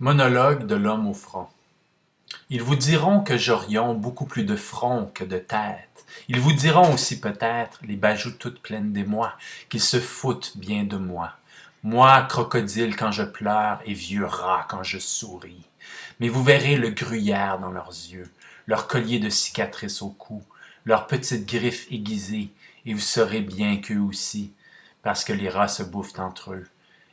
Monologue de l'homme au front. Ils vous diront que j'orion beaucoup plus de front que de tête. Ils vous diront aussi peut-être, les bajoux toutes pleines d'émoi, qu'ils se foutent bien de moi. Moi, crocodile quand je pleure et vieux rat quand je souris. Mais vous verrez le gruyère dans leurs yeux, leur collier de cicatrices au cou, leurs petites griffes aiguisées, et vous saurez bien qu'eux aussi, parce que les rats se bouffent entre eux.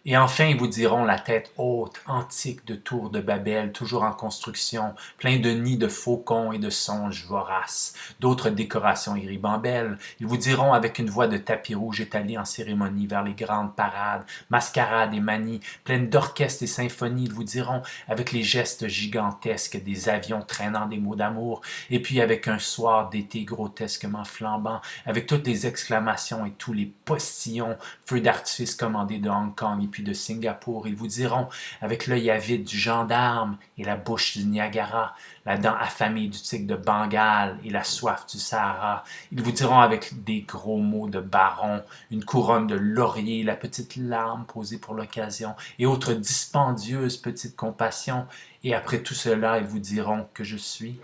Et enfin, ils vous diront la tête haute, antique de tours de Babel, toujours en construction, plein de nids de faucons et de songes voraces, d'autres décorations et ribambelles. Ils vous diront avec une voix de tapis rouge étalée en cérémonie vers les grandes parades, mascarades et manies, pleines d'orchestres et symphonies. Ils vous diront avec les gestes gigantesques des avions traînant des mots d'amour, et puis avec un soir d'été grotesquement flambant, avec toutes les exclamations et tous les postillons, feux d'artifice commandés de Hong Kong et puis de Singapour. Ils vous diront, avec l'œil avide du gendarme et la bouche du Niagara, la dent affamée du tigre de Bengale et la soif du Sahara. Ils vous diront avec des gros mots de baron, une couronne de laurier, la petite larme posée pour l'occasion et autres dispendieuses petites compassions. Et après tout cela, ils vous diront que je suis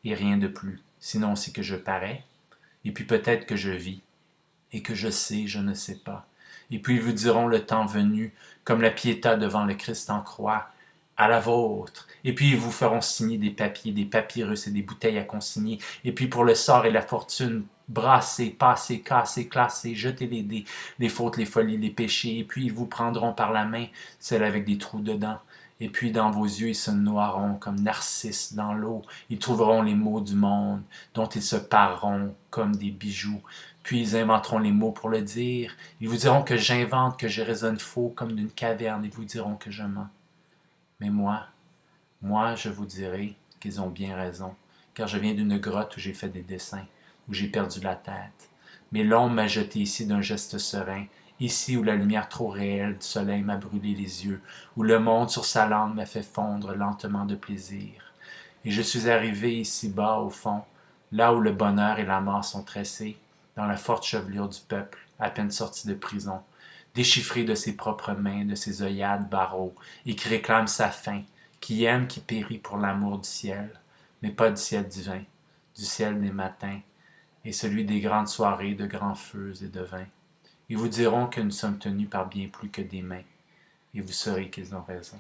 et rien de plus, sinon c'est que je parais, et puis peut-être que je vis, et que je sais, je ne sais pas. Et puis ils vous diront le temps venu, comme la Pietà devant le Christ en croix, à la vôtre. Et puis ils vous feront signer des papiers, des papyrus et des bouteilles à consigner. Et puis pour le sort et la fortune, brassez, passez, cassez, classez, jetez les dés, les fautes, les folies, les péchés. Et puis ils vous prendront par la main, celle avec des trous dedans. Et puis dans vos yeux, ils se noieront comme Narcisse dans l'eau. Ils trouveront les mots du monde, dont ils se pareront comme des bijoux. Puis ils inventeront les mots pour le dire. Ils vous diront que j'invente, que je raisonne faux comme d'une caverne. Ils vous diront que je mens. Mais moi, je vous dirai qu'ils ont bien raison, car je viens d'une grotte où j'ai fait des dessins, où j'ai perdu la tête. Mais l'ombre m'a jeté ici d'un geste serein, ici où la lumière trop réelle du soleil m'a brûlé les yeux, où le monde sur sa langue m'a fait fondre lentement de plaisir. Et je suis arrivé ici-bas, au fond, là où le bonheur et la mort sont tressés, dans la forte chevelure du peuple, à peine sorti de prison, déchiffré de ses propres mains, de ses œillades barreaux, et qui réclame sa fin, qui aime, qui périt pour l'amour du ciel, mais pas du ciel divin, du ciel des matins, et celui des grandes soirées de grands feux et de vin. Ils vous diront que nous sommes tenus par bien plus que des mains, et vous saurez qu'ils ont raison.